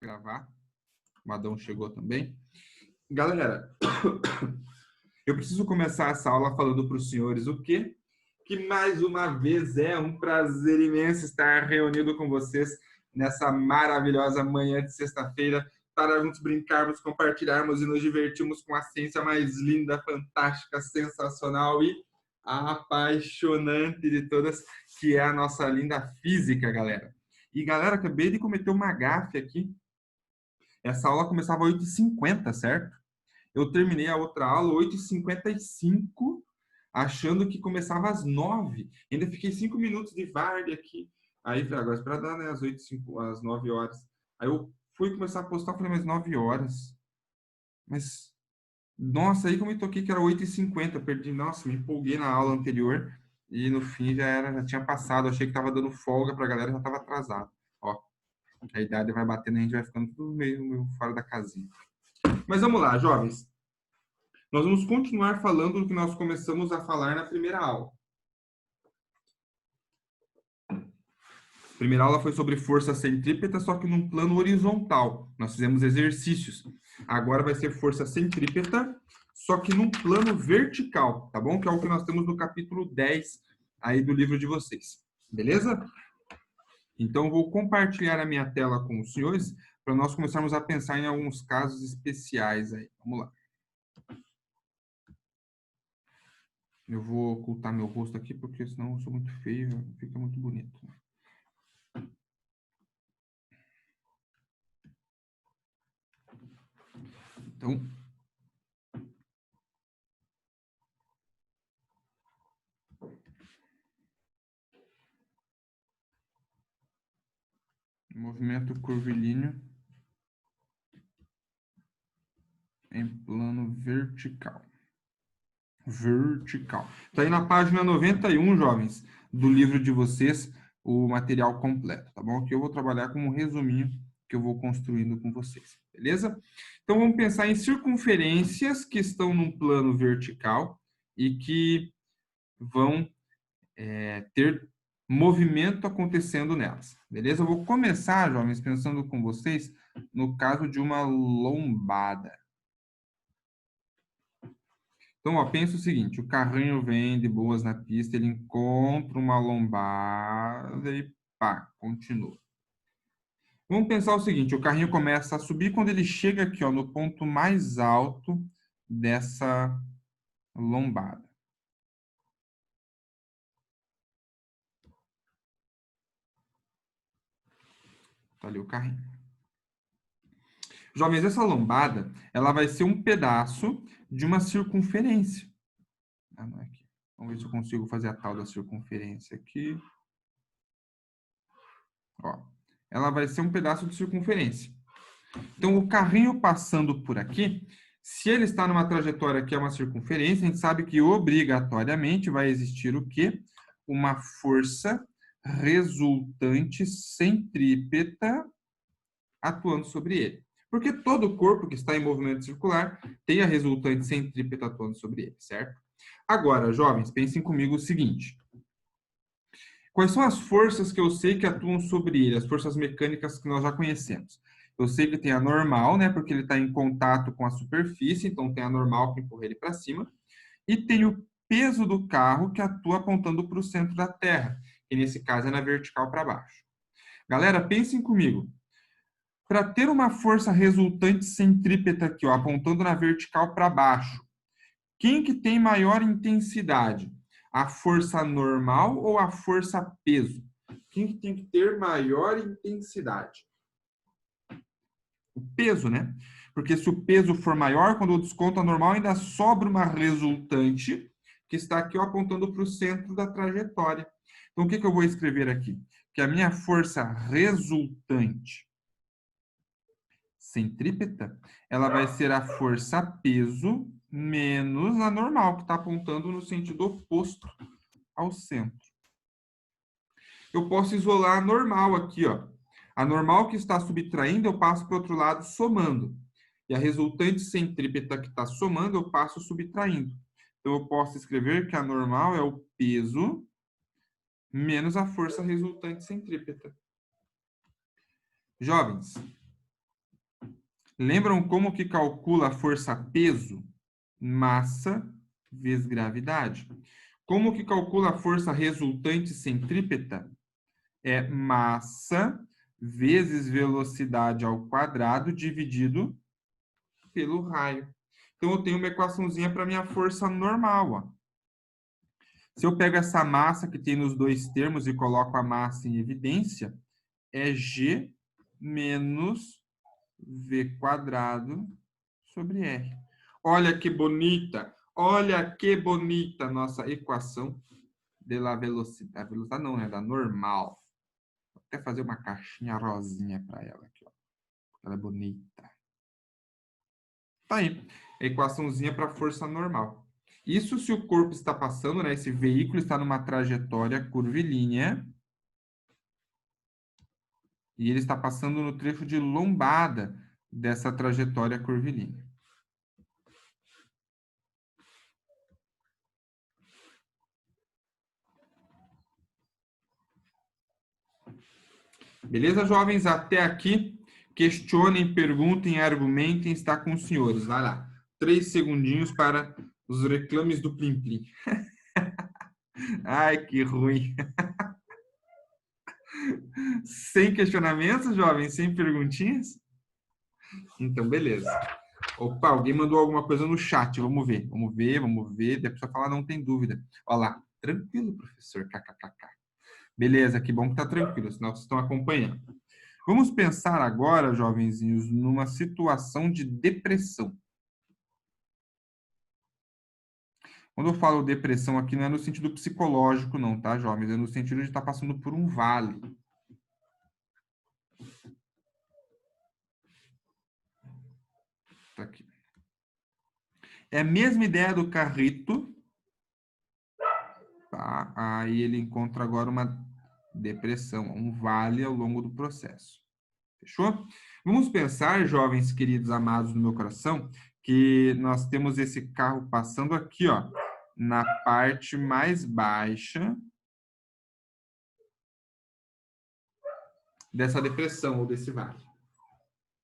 gravar. O Adão chegou também. Galera, eu preciso começar essa aula falando para os senhores o quê? Que mais uma vez é um prazer imenso estar reunido com vocês nessa maravilhosa manhã de sexta-feira para juntos brincarmos, compartilharmos e nos divertirmos com a ciência mais linda, fantástica, sensacional e apaixonante de todas, que é a nossa linda física, galera. E, galera, acabei de cometer uma gafe aqui. Essa aula começava às 8h50, certo? Eu terminei a outra aula 8h55, achando que começava às 9h. Ainda fiquei 5 minutos de varde aqui. Aí, agora, espera dar, né, às 9 horas. Aí eu fui começar a postar, falei, mas 9 horas? Mas, nossa, aí que eu me toquei que era 8h50, perdi, nossa, me empolguei na aula anterior e no fim já tinha passado, achei que estava dando folga para a galera, já estava atrasado. Ó, a idade vai batendo e a gente vai ficando tudo meio fora da casinha. Mas vamos lá, jovens. Nós vamos continuar falando do que nós começamos a falar na primeira aula. A primeira aula foi sobre força centrípeta, só que num plano horizontal. Nós fizemos exercícios. Agora vai ser força centrípeta, só que num plano vertical, tá bom? Que é o que nós temos no capítulo 10 aí do livro de vocês. Beleza? Então, eu vou compartilhar a minha tela com os senhores para nós começarmos a pensar em alguns casos especiais aí. Vamos lá. Eu vou ocultar meu rosto aqui, porque senão eu sou muito feio, fica muito bonito. Então, movimento curvilíneo em plano vertical. Vertical. Está aí na página 91, jovens, do livro de vocês, o material completo, tá bom? Que eu vou trabalhar com um resuminho que eu vou construindo com vocês, beleza? Então, vamos pensar em circunferências que estão num plano vertical e que vão ter movimento acontecendo nelas, beleza? Eu vou começar, jovens, pensando com vocês no caso de uma lombada. Então, ó, pensa o seguinte, o carrinho vem de boas na pista, ele encontra uma lombada e pá, continua. Vamos pensar o seguinte, o carrinho começa a subir quando ele chega aqui, ó, no ponto mais alto dessa lombada. Tá ali o carrinho. Jovens, essa lombada, ela vai ser um pedaço de uma circunferência. Ah, não é aqui. Vamos ver se eu consigo fazer a tal da circunferência aqui. Ó, ela vai ser um pedaço de circunferência. Então, o carrinho passando por aqui, se ele está numa trajetória que é uma circunferência, a gente sabe que obrigatoriamente vai existir o quê? Uma força resultante centrípeta atuando sobre ele. Porque todo corpo que está em movimento circular tem a resultante centrípeta atuando sobre ele, certo? Agora, jovens, pensem comigo o seguinte. Quais são as forças que eu sei que atuam sobre ele? As forças mecânicas que nós já conhecemos. Eu sei que tem a normal, né? Porque ele está em contato com a superfície, então tem a normal que empurra ele para cima. E tem o peso do carro que atua apontando para o centro da Terra, que nesse caso é na vertical para baixo. Galera, pensem comigo. Para ter uma força resultante centrípeta aqui, ó, apontando na vertical para baixo, quem que tem maior intensidade? A força normal ou a força peso? Quem que tem que ter maior intensidade? O peso, né? Porque se o peso for maior, quando eu desconto a normal, ainda sobra uma resultante que está aqui ó, apontando para o centro da trajetória. Então, o que eu vou escrever aqui? Que a minha força resultante centrípeta, ela vai ser a força peso menos a normal, que está apontando no sentido oposto ao centro. Eu posso isolar a normal aqui, ó. A normal que está subtraindo, eu passo para o outro lado somando. E a resultante centrípeta que está somando, eu passo subtraindo. Então, eu posso escrever que a normal é o peso menos a força resultante centrípeta. Jovens, Lembram como que calcula a força-peso? Massa vezes gravidade. Como que calcula a força resultante centrípeta? É massa vezes velocidade ao quadrado dividido pelo raio. Então, eu tenho uma equaçãozinha para minha força normal. Ó. Se eu pego essa massa que tem nos dois termos e coloco a massa em evidência, é G menos V quadrado sobre R. Olha que bonita a nossa equação da velocidade. A velocidade não, né? Da normal. Vou até fazer uma caixinha rosinha para ela aqui, ó. Ela é bonita. Tá aí. A equaçãozinha para força normal. Isso se o corpo está passando, né? Esse veículo está numa trajetória curvilínea e ele está passando no trecho de lombada dessa trajetória curvilínea. Beleza, jovens? Até aqui. Questionem, perguntem, argumentem. Está com os senhores. Vai lá. 3 segundinhos para os reclames do Plim Plim. Ai, que ruim. Sem questionamentos, jovens? Sem perguntinhas? Então, beleza. Opa, alguém mandou alguma coisa no chat. Vamos ver, vamos ver, vamos ver. Daí a pessoa fala, não tem dúvida. Olha lá. Tranquilo, professor. KKKK. Beleza, que bom que tá tranquilo, senão vocês estão acompanhando. Vamos pensar agora, jovenzinhos, numa situação de depressão. Quando eu falo depressão aqui, não é no sentido psicológico, não, tá, jovens? É no sentido de estar passando por um vale. Tá aqui. É a mesma ideia do carrito, tá? Aí ele encontra agora uma depressão, um vale ao longo do processo. Fechou? Vamos pensar, jovens queridos amados do meu coração, que nós temos esse carro passando aqui, ó, na parte mais baixa dessa depressão ou desse vale.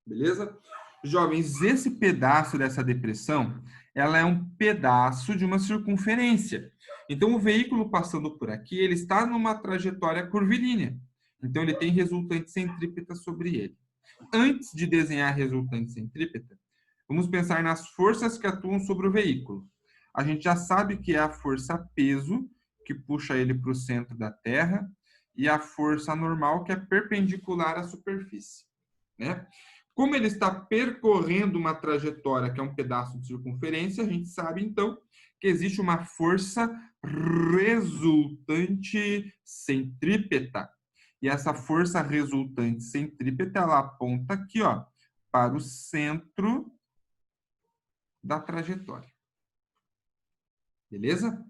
Beleza? Jovens, esse pedaço dessa depressão, ela é um pedaço de uma circunferência. Então, o veículo passando por aqui, ele está numa trajetória curvilínea. Então, ele tem resultante centrípeta sobre ele. Antes de desenhar a resultante centrípeta, vamos pensar nas forças que atuam sobre o veículo. A gente já sabe que é a força peso, que puxa ele para o centro da Terra, e a força normal, que é perpendicular à superfície. Né? Como ele está percorrendo uma trajetória que é um pedaço de circunferência, a gente sabe, então, que existe uma força resultante centrípeta. E essa força resultante centrípeta, ela aponta aqui, ó, para o centro da trajetória. Beleza?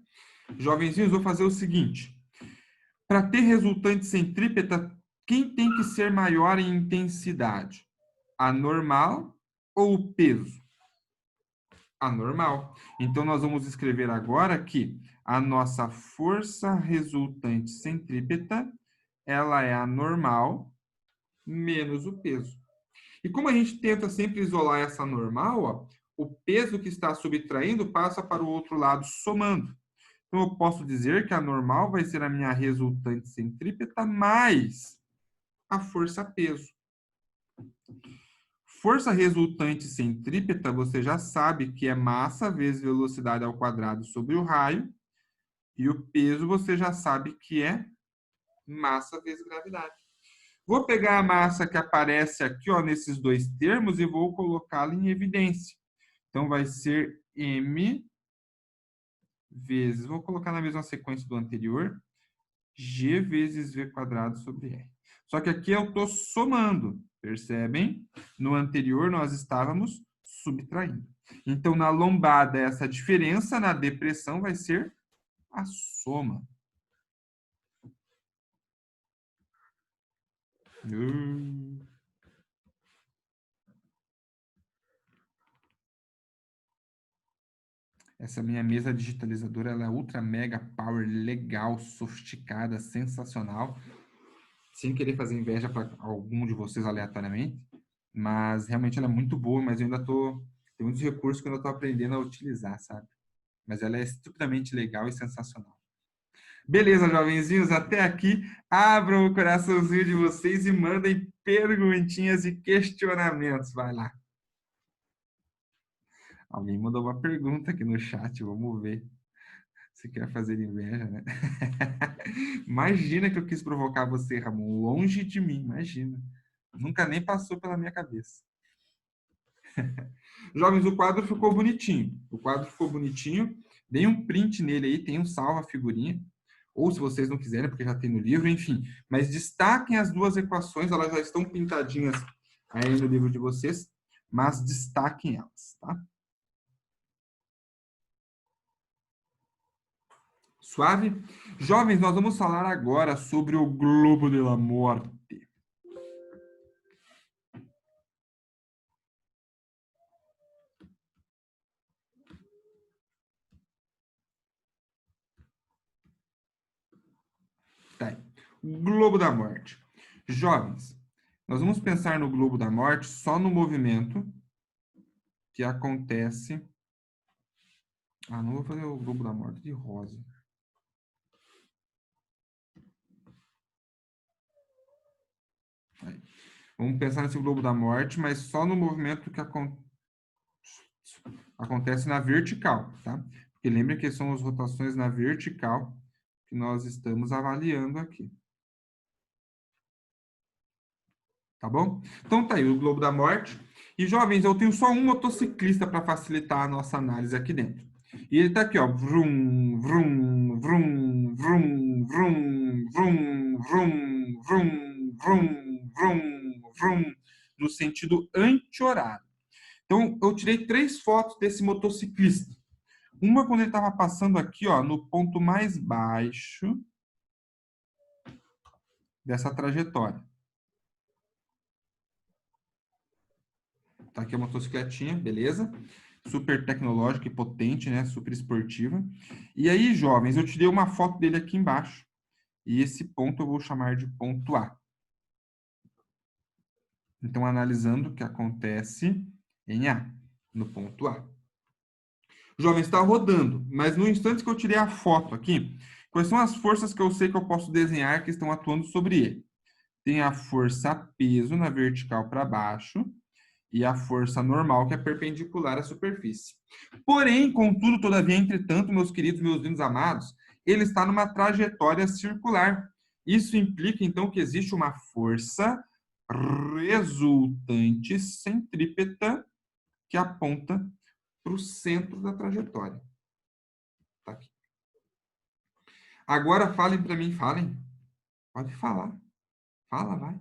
Jovenzinhos, vou fazer o seguinte. Para ter resultante centrípeta, quem tem que ser maior em intensidade? A normal ou o peso? A normal. Então, nós vamos escrever agora que a nossa força resultante centrípeta, ela é a normal menos o peso. E como a gente tenta sempre isolar essa normal, ó, o peso que está subtraindo passa para o outro lado somando. Então, eu posso dizer que a normal vai ser a minha resultante centrípeta mais a força-peso. Força resultante centrípeta, você já sabe que é massa vezes velocidade ao quadrado sobre o raio. E o peso, você já sabe que é massa vezes gravidade. Vou pegar a massa que aparece aqui, ó, nesses dois termos e vou colocá-la em evidência. Então, vai ser m vezes, vou colocar na mesma sequência do anterior, g vezes v quadrado sobre r. Só que aqui eu estou somando, percebem? No anterior, nós estávamos subtraindo. Então, na lombada, essa diferença, na depressão, vai ser a soma. Essa minha mesa digitalizadora, ela é ultra mega power, legal, sofisticada, sensacional. Sem querer fazer inveja para algum de vocês aleatoriamente, mas realmente ela é muito boa, mas eu ainda tem muitos recursos que eu ainda estou aprendendo a utilizar, sabe? Mas ela é estupidamente legal e sensacional. Beleza, jovenzinhos, até aqui. Abram o coraçãozinho de vocês e mandem perguntinhas e questionamentos. Vai lá. Alguém mandou uma pergunta aqui no chat, vamos ver. Se quer fazer inveja, né? Imagina que eu quis provocar você, Ramon, longe de mim, imagina. Nunca nem passou pela minha cabeça. Jovens, o quadro ficou bonitinho. O quadro ficou bonitinho. Dei um print nele aí, tem um salva figurinha. Ou se vocês não quiserem, porque já tem no livro, enfim. Mas destaquem as duas equações, elas já estão pintadinhas aí no livro de vocês, mas destaquem elas, tá? Suave? Jovens, nós vamos falar agora sobre o Globo de la Morte. Tá aí. Globo da Morte. Jovens, nós vamos pensar no Globo da Morte só no movimento que acontece. Ah, não vou fazer o Globo da Morte de rosa. Aí. Vamos pensar nesse Globo da Morte, mas só no movimento que acontece na vertical, tá? Porque lembre que são as rotações na vertical que nós estamos avaliando aqui. Tá bom? Então tá aí o Globo da Morte. E, jovens, eu tenho só um motociclista para facilitar a nossa análise aqui dentro. E ele tá aqui, ó. Vrum, vrum, vrum, vrum, vrum, vrum, vrum, vrum, vrum, vrum, vrum, no sentido anti-horário. Então, eu tirei 3 fotos desse motociclista. Uma quando ele estava passando aqui, ó, no ponto mais baixo dessa trajetória. Tá aqui a motocicletinha, beleza? Super tecnológica e potente, né? Super esportiva. E aí, jovens, eu tirei uma foto dele aqui embaixo. E esse ponto eu vou chamar de ponto A. Então, analisando o que acontece em A, no ponto A. Jovem, está rodando, mas no instante que eu tirei a foto aqui, quais são as forças que eu sei que eu posso desenhar que estão atuando sobre ele? Tem a força peso na vertical para baixo e a força normal, que é perpendicular à superfície. Porém, contudo, todavia, entretanto, meus queridos, meus lindos amados, ele está numa trajetória circular. Isso implica, então, que existe uma força resultante centrípeta que aponta para o centro da trajetória. Tá aqui. Agora falem para mim, falem. Pode falar. Fala, vai.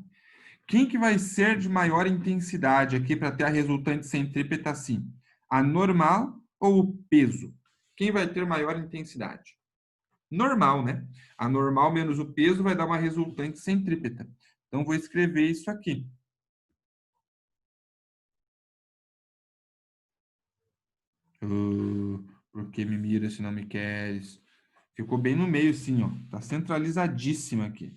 Quem que vai ser de maior intensidade aqui para ter a resultante centrípeta assim? A normal ou o peso? Quem vai ter maior intensidade? Normal, né? A normal menos o peso vai dar uma resultante centrípeta. Então, vou escrever isso aqui. Por que me mira se não me queres? Ficou bem no meio, sim, ó. Tá centralizadíssima aqui.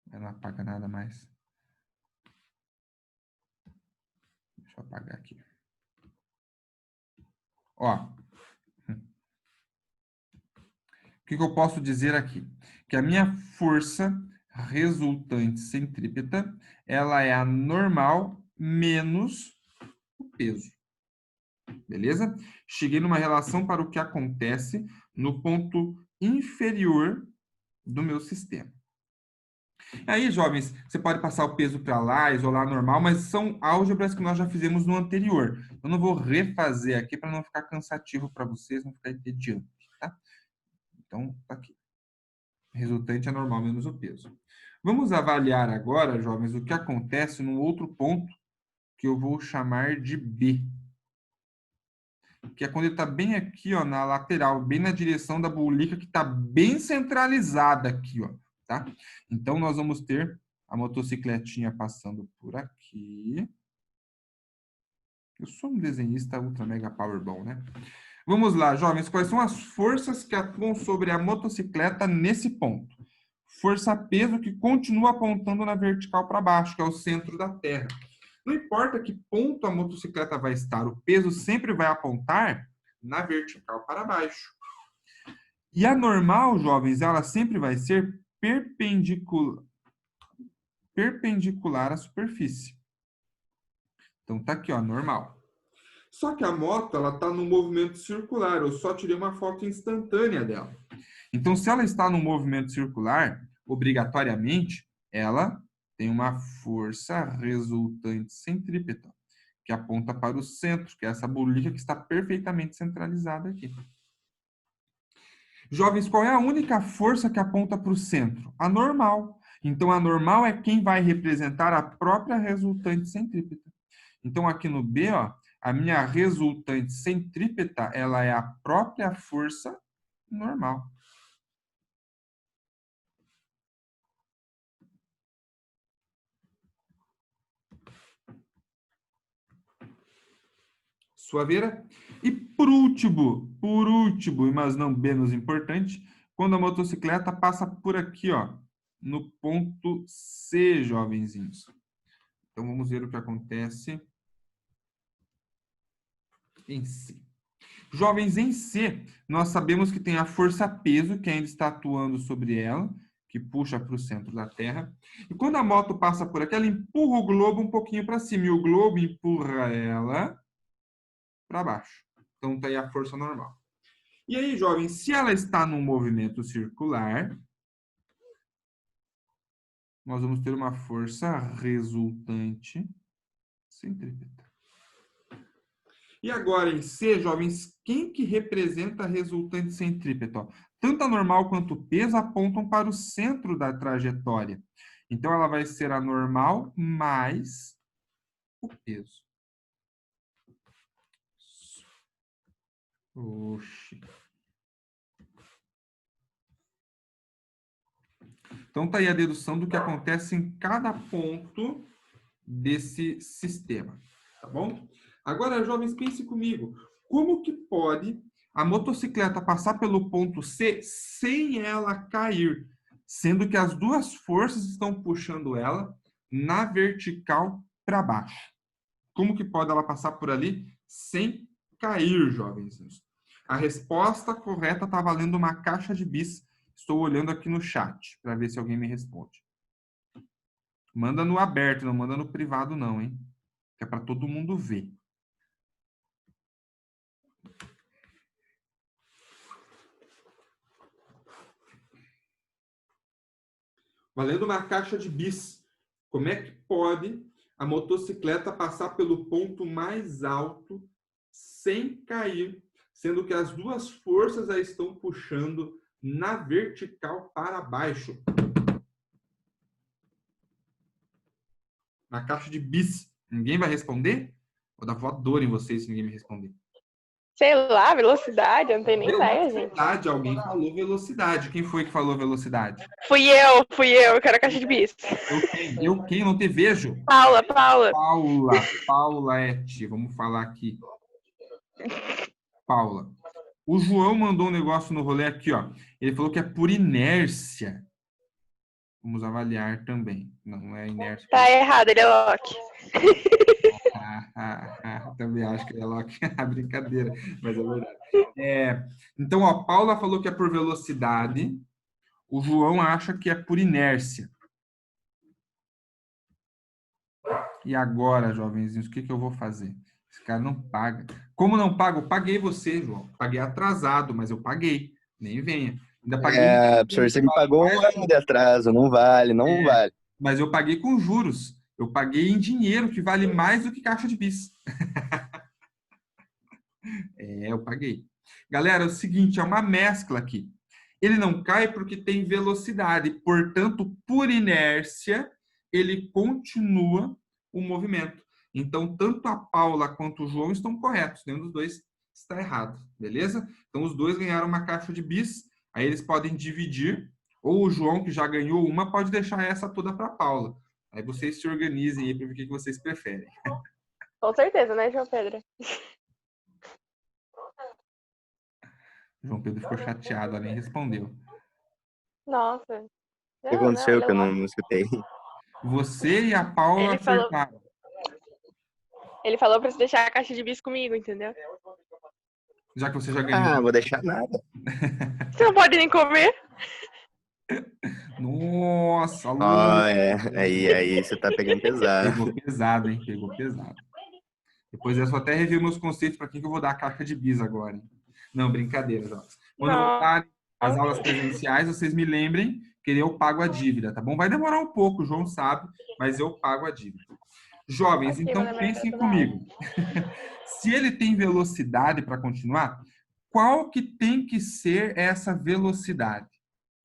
Não apaga nada mais. Deixa eu apagar aqui. Ó. O que eu posso dizer aqui? Que a minha força resultante centrípeta, ela é a normal menos o peso. Beleza? Cheguei numa relação para o que acontece no ponto inferior do meu sistema. Aí, jovens, você pode passar o peso para lá, isolar normal, mas são álgebras que nós já fizemos no anterior. Eu não vou refazer aqui para não ficar cansativo para vocês, não ficar entediante, tá? Então, tá aqui. Resultante é normal menos o peso. Vamos avaliar agora, jovens, o que acontece num outro ponto que eu vou chamar de B. Que é quando ele está bem aqui, ó, na lateral, bem na direção da bulica, que está bem centralizada aqui, ó, tá? Então, nós vamos ter a motocicletinha passando por aqui. Eu sou um desenhista ultra mega powerball, né? Vamos lá, jovens, quais são as forças que atuam sobre a motocicleta nesse ponto? Força-peso que continua apontando na vertical para baixo, que é o centro da Terra. Não importa que ponto a motocicleta vai estar, o peso sempre vai apontar na vertical para baixo. E a normal, jovens, ela sempre vai ser perpendicular à superfície. Então tá aqui, ó, normal. Só que a moto, ela está no movimento circular. Eu só tirei uma foto instantânea dela. Então, se ela está no movimento circular, obrigatoriamente, ela tem uma força resultante centrípeta, que aponta para o centro, que é essa bolica que está perfeitamente centralizada aqui. Jovens, qual é a única força que aponta para o centro? A normal. Então, a normal é quem vai representar a própria resultante centrípeta. Então, aqui no B, ó, a minha resultante centrípeta, ela é a própria força normal. Suaveira? E por último, mas não menos importante, quando a motocicleta passa por aqui, ó, no ponto C, jovenzinhos. Então, vamos ver o que acontece em C. Jovens, em C, nós sabemos que tem a força-peso, que ainda está atuando sobre ela, que puxa para o centro da Terra. E quando a moto passa por aqui, ela empurra o globo um pouquinho para cima, e o globo empurra ela para baixo. Então, está aí a força normal. E aí, jovens, se ela está num movimento circular, nós vamos ter uma força resultante centrípeta. E agora, em C, jovens, quem que representa a resultante centrípeta? Tanto a normal quanto o peso apontam para o centro da trajetória. Então, ela vai ser a normal mais o peso. Oxi. Então, tá aí a dedução do que acontece em cada ponto desse sistema. Tá bom? Agora, jovens, pense comigo. Como que pode a motocicleta passar pelo ponto C sem ela cair? Sendo que as duas forças estão puxando ela na vertical para baixo. Como que pode ela passar por ali sem cair, jovenzinhos? A resposta correta está valendo uma caixa de bis. Estou olhando aqui no chat para ver se alguém me responde. Manda no aberto, não manda no privado não, hein? Que é para todo mundo ver. Valendo uma caixa de bis. Como é que pode a motocicleta passar pelo ponto mais alto sem cair, sendo que as duas forças a estão puxando na vertical para baixo? Na caixa de bis. Ninguém vai responder? Vou dar voadora em vocês se ninguém me responder. Sei lá, velocidade, eu não tenho nem ideia, gente. Velocidade, alguém falou velocidade. Quem foi que falou velocidade? Fui eu quero a caixa de bis. Eu quem? Não te vejo. Paula. Paulette. Vamos falar aqui. Paula. O João mandou um negócio no rolê aqui, ó. Ele falou que é por inércia. Vamos avaliar também. Não é inércia. Tá errado, ele é Loki. Também acho que é Loki. Brincadeira, mas é verdade. Então, ó, a Paula falou que é por velocidade. O João acha que é por inércia. E agora, jovenzinhos, o que que eu vou fazer? Esse cara não paga. Como não paga? Eu paguei você, João. Paguei atrasado, mas eu paguei. Nem venha. Ainda paguei Professor, você me pagou um ano de atraso, não vale, não vale. Mas eu paguei com juros. Eu paguei em dinheiro, que vale mais do que caixa de bis. Eu paguei. Galera, é o seguinte, é uma mescla aqui. Ele não cai porque tem velocidade, portanto, por inércia, ele continua o movimento. Então, tanto a Paula quanto o João estão corretos. Nenhum dos dois está errado, beleza? Então, os dois ganharam uma caixa de bis. Aí eles podem dividir. Ou o João, que já ganhou uma, pode deixar essa toda para a Paula. Aí vocês se organizem aí para ver o que vocês preferem. Com certeza, né, João Pedro? João Pedro ficou chateado, ela nem respondeu. Nossa. O que Não, aconteceu ele é que eu um não escutei? Você e a Paula Ele falou, acertaram. ele falou pra você deixar a caixa de bis comigo, entendeu? Já que você já Ah, ganhou. vou deixar nada. Você não pode nem comer? Nossa, Ó, alô! aí você tá pegando pesado. Pegou pesado, hein? Pegou pesado. Depois eu só até rever meus conceitos para quem que eu vou dar a caixa de bis agora, hein? Não, brincadeira, jovens. Quando Não. voltarem às aulas presenciais, vocês me lembrem que eu pago a dívida, tá bom? Vai demorar um pouco, o João sabe, mas eu pago a dívida. Jovens, Ok, vou então lembrar pensem toda aula. comigo. Se ele tem velocidade para continuar, qual que tem que ser essa velocidade?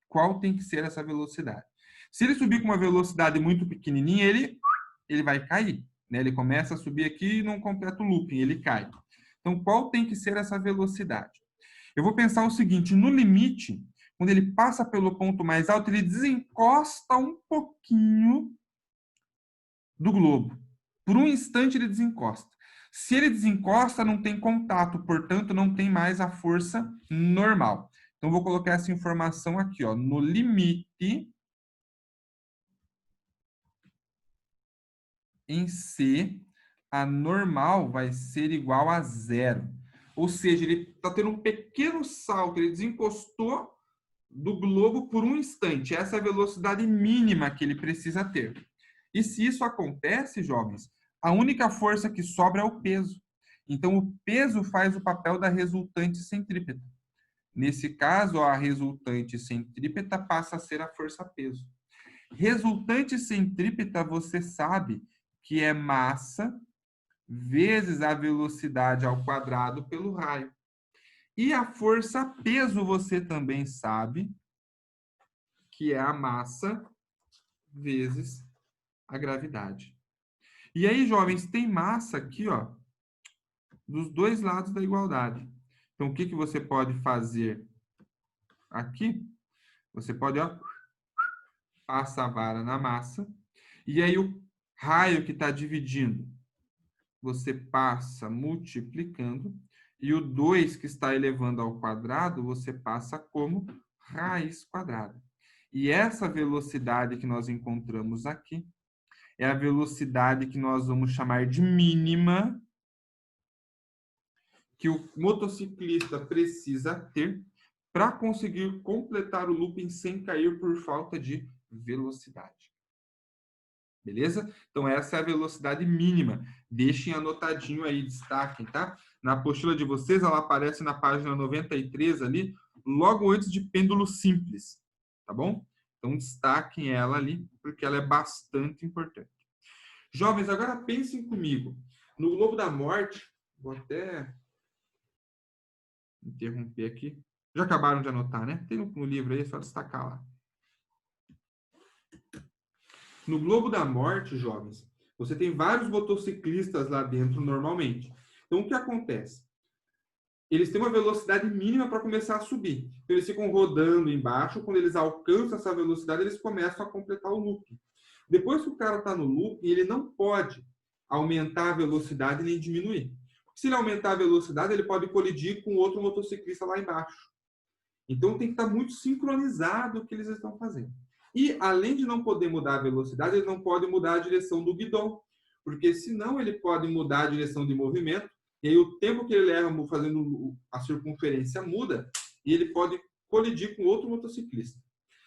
Qual tem que ser essa velocidade? Se ele subir com uma velocidade muito pequenininha, ele vai cair. Né? Ele começa a subir aqui e não completa o looping, ele cai. Então, qual tem que ser essa velocidade? Eu vou pensar o seguinte, no limite, quando ele passa pelo ponto mais alto, ele desencosta um pouquinho do globo. Por um instante ele desencosta. Se ele desencosta, não tem contato, portanto, não tem mais a força normal. Então, vou colocar essa informação aqui, ó, no limite em C, a normal vai ser igual a zero. Ou seja, ele está tendo um pequeno salto, ele desencostou do globo por um instante. Essa é a velocidade mínima que ele precisa ter. E se isso acontece, jovens, a única força que sobra é o peso. Então, o peso faz o papel da resultante centrípeta. Nesse caso, a resultante centrípeta passa a ser a força-peso. Resultante centrípeta, você sabe que é massa vezes a velocidade ao quadrado pelo raio. E a força-peso, você também sabe que é a massa vezes a gravidade. E aí, jovens, tem massa aqui, ó, dos dois lados da igualdade. Então, o que que você pode fazer aqui? Você pode, ó, passa a vara na massa, e aí o raio que está dividindo, você passa multiplicando, e o 2 que está elevando ao quadrado, você passa como raiz quadrada. E essa velocidade que nós encontramos aqui é a velocidade que nós vamos chamar de mínima, que o motociclista precisa ter para conseguir completar o looping sem cair por falta de velocidade. Beleza? Então, essa é a velocidade mínima. Deixem anotadinho aí, destaquem, tá? Na apostila de vocês, ela aparece na página 93 ali, logo antes de pêndulo simples, tá bom? Então, destaquem ela ali, porque ela é bastante importante. Jovens, agora pensem comigo. No Globo da Morte, vou até interromper aqui. Já acabaram de anotar, né? Tem no livro aí, é só destacar lá. No Globo da Morte, jovens, você tem vários motociclistas lá dentro normalmente. Então, o que acontece? Eles têm uma velocidade mínima para começar a subir. Então, eles ficam rodando embaixo. Quando eles alcançam essa velocidade, eles começam a completar o looping. Depois que o cara está no looping, ele não pode aumentar a velocidade nem diminuir. Se ele aumentar a velocidade, ele pode colidir com outro motociclista lá embaixo. Então, tem que estar muito sincronizado o que eles estão fazendo. E, além de não poder mudar a velocidade, ele não pode mudar a direção do guidão, porque senão ele pode mudar a direção de movimento, e aí o tempo que ele leva fazendo a circunferência muda, e ele pode colidir com outro motociclista.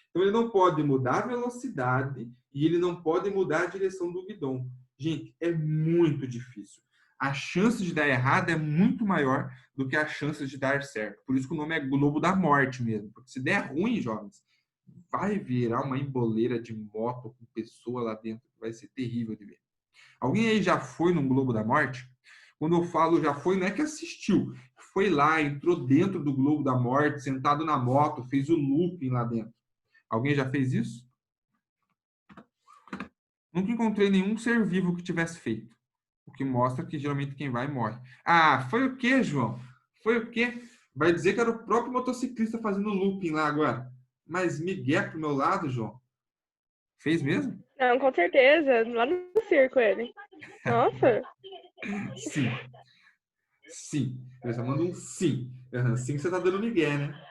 Então, ele não pode mudar a velocidade e ele não pode mudar a direção do guidão. Gente, é muito difícil. A chance de dar errado é muito maior do que a chance de dar certo. Por isso que o nome é Globo da Morte mesmo. Porque se der ruim, jovens, vai virar uma emboleira de moto com pessoa lá dentro, que vai ser terrível de ver. Alguém aí já foi num Globo da Morte? Quando eu falo já foi, não é que assistiu. Foi lá, entrou dentro do Globo da Morte, sentado na moto, fez o looping lá dentro. Alguém já fez isso? Nunca encontrei nenhum ser vivo que tivesse feito. O que mostra que geralmente quem vai morre. Ah, foi o quê, João? Foi o quê? Vai dizer que era o próprio motociclista fazendo looping lá agora. Mas Miguel pro meu lado, João. Fez mesmo? Não, com certeza. Lá no circo ele. Nossa. Sim. Sim. Ele está mandando um sim. Uhum. Sim, você está dando migué, né?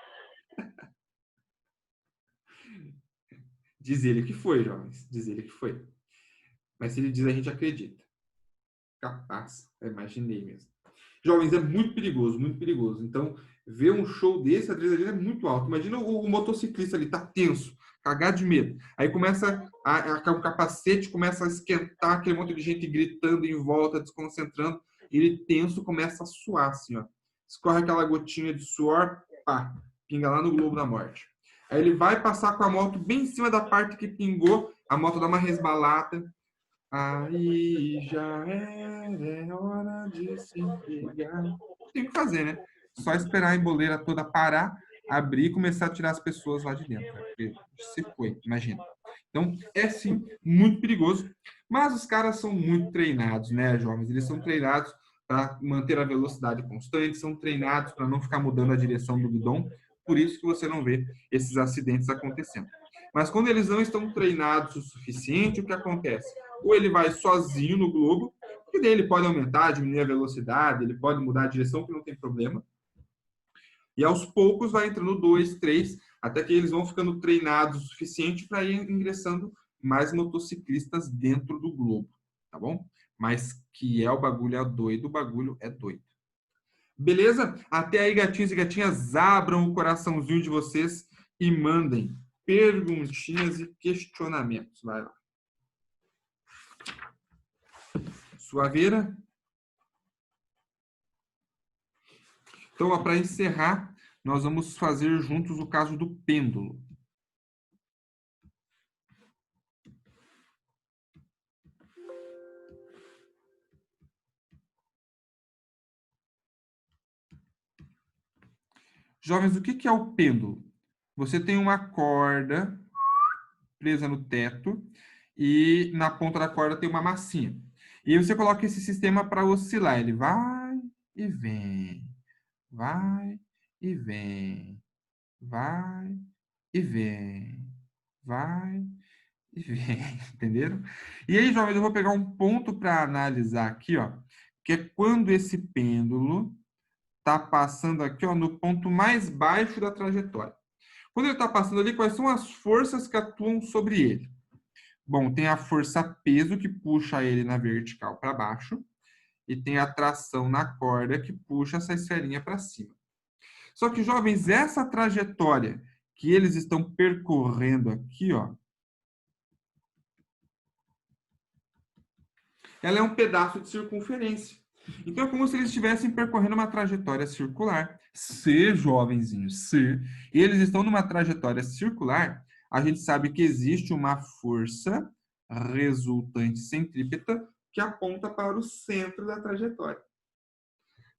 Diz ele que foi, jovens. Diz ele que foi. Mas se ele diz, a gente acredita. Capaz. Eu imaginei mesmo. Jovens, é muito perigoso, muito perigoso. Então, ver um show desse, a adrenalina é muito alta. Imagina o motociclista ali, tá tenso, cagado de medo. Aí começa o capacete começa a esquentar, aquele monte de gente gritando em volta, desconcentrando. Ele tenso começa a suar, assim, ó. Escorre aquela gotinha de suor, pá, pinga lá no Globo da Morte. Aí ele vai passar com a moto bem em cima da parte que pingou, a moto dá uma resbalada. Aí já é hora de se entregar. Tem que fazer, né? Só esperar a emboleira toda parar, abrir e começar a tirar as pessoas lá de dentro. Né? Porque se foi, imagina. Então, é sim muito perigoso. Mas os caras são muito treinados, né, jovens? Eles são treinados para manter a velocidade constante, são treinados para não ficar mudando a direção do guidão. Por isso que você não vê esses acidentes acontecendo. Mas quando eles não estão treinados o suficiente, o que acontece? Ou ele vai sozinho no globo, que daí ele pode aumentar, diminuir a velocidade, ele pode mudar a direção, que não tem problema. E aos poucos vai entrando 2, 3, até que eles vão ficando treinados o suficiente para ir ingressando mais motociclistas dentro do globo, tá bom? Mas que o bagulho é doido. Beleza? Até aí, gatinhos e gatinhas, abram o coraçãozinho de vocês e mandem perguntinhas e questionamentos. Vai lá. Suaveira? Então, para encerrar, nós vamos fazer juntos o caso do pêndulo. Jovens, o que é o pêndulo? Você tem uma corda presa no teto e na ponta da corda tem uma massinha. E aí você coloca esse sistema para oscilar. Ele vai e vem, vai e vem, vai e vem, vai e vem, entenderam? E aí, jovens, eu vou pegar um ponto para analisar aqui, ó, que é quando esse pêndulo está passando aqui, ó, no ponto mais baixo da trajetória. Quando ele está passando ali, quais são as forças que atuam sobre ele? Bom, tem a força peso que puxa ele na vertical para baixo e tem a tração na corda que puxa essa esferinha para cima. Só que, jovens, essa trajetória que eles estão percorrendo aqui, ó, ela é um pedaço de circunferência. Então, é como se eles estivessem percorrendo uma trajetória circular. Se, jovenzinhos, se eles estão numa trajetória circular, a gente sabe que existe uma força resultante centrípeta que aponta para o centro da trajetória.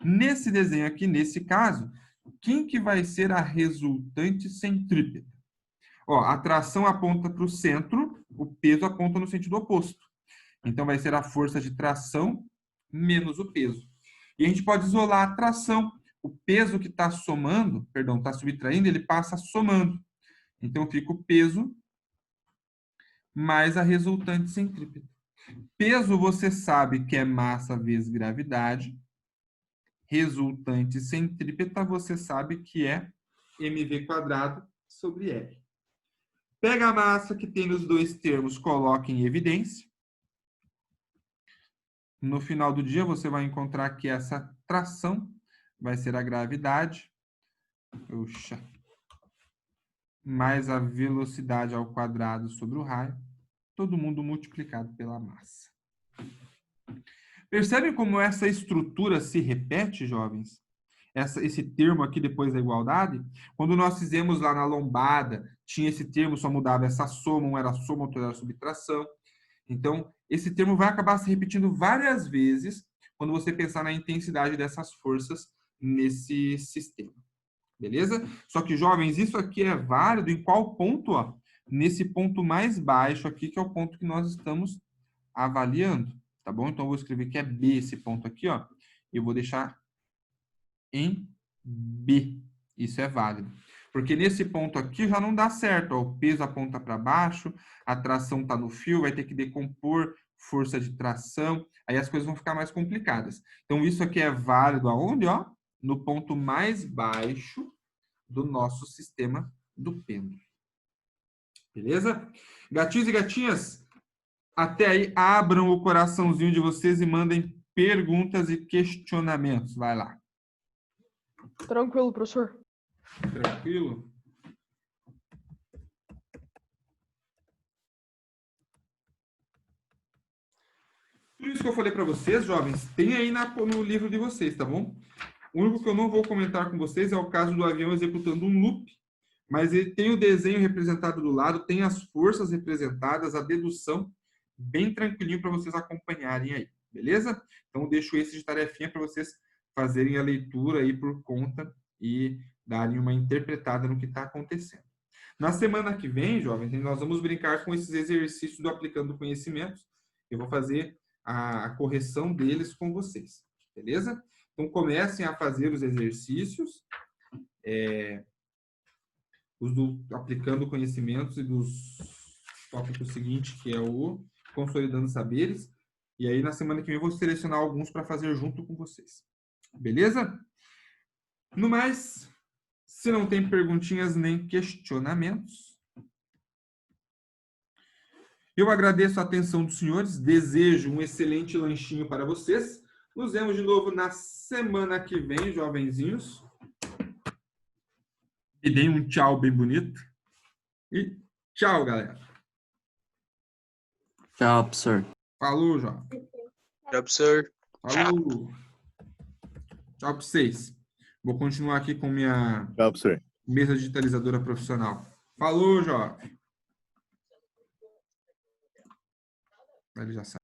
Nesse desenho aqui, nesse caso, quem que vai ser a resultante centrípeta? Ó, a tração aponta para o centro, o peso aponta no sentido oposto. Então, vai ser a força de tração menos o peso. E a gente pode isolar a tração. O peso que está somando, perdão, está subtraindo, ele passa somando. Então, fica o peso mais a resultante centrípeta. Peso, você sabe que é massa vezes gravidade. Resultante centrípeta, você sabe que é mv² sobre L. Pega a massa que tem nos dois termos, coloca em evidência. No final do dia, você vai encontrar que essa tração vai ser a gravidade, mais a velocidade ao quadrado sobre o raio, todo mundo multiplicado pela massa. Percebem como essa estrutura se repete, jovens? Esse termo aqui depois da igualdade, quando nós fizemos lá na lombada, tinha esse termo, só mudava essa soma, um era soma, outro era subtração. Então, esse termo vai acabar se repetindo várias vezes quando você pensar na intensidade dessas forças nesse sistema. Beleza? Só que, jovens, isso aqui é válido em qual ponto? Ó? Nesse ponto mais baixo aqui, que é o ponto que nós estamos avaliando. Tá bom? Então, eu vou escrever que é B esse ponto aqui, ó. Eu vou deixar em B. Isso é válido. Porque nesse ponto aqui já não dá certo. Ó, o peso aponta para baixo, a tração está no fio, vai ter que decompor força de tração, aí as coisas vão ficar mais complicadas. Então, isso aqui é válido aonde, ó? No ponto mais baixo do nosso sistema do pêndulo. Beleza? Gatinhos e gatinhas, até aí, abram o coraçãozinho de vocês e mandem perguntas e questionamentos. Vai lá. Tranquilo, professor. Tranquilo? Tudo isso que eu falei para vocês, jovens, tem aí no livro de vocês, tá bom? O único que eu não vou comentar com vocês é o caso do avião executando um loop, mas ele tem o desenho representado do lado, tem as forças representadas, a dedução, bem tranquilinho para vocês acompanharem aí, beleza? Então, eu deixo esse de tarefinha para vocês fazerem a leitura aí por conta e darem uma interpretada no que está acontecendo. Na semana que vem, jovens, nós vamos brincar com esses exercícios do Aplicando Conhecimentos. Eu vou fazer a correção deles com vocês, beleza? Então, comecem a fazer os exercícios, os do Aplicando Conhecimentos e dos tópicos seguintes, que é o Consolidando Saberes. E aí, na semana que vem, eu vou selecionar alguns para fazer junto com vocês. Beleza? No mais, se não tem perguntinhas nem questionamentos, eu agradeço a atenção dos senhores, desejo um excelente lanchinho para vocês. Nos vemos de novo na semana que vem, jovenzinhos. E deem um tchau bem bonito. E tchau, galera. Tchau, professor. Falou, jovem. Tchau, professor. Falou. Tchau para vocês. Vou continuar aqui com minha Tchau, professor. mesa digitalizadora profissional. Falou, jovem. Ele já sabe.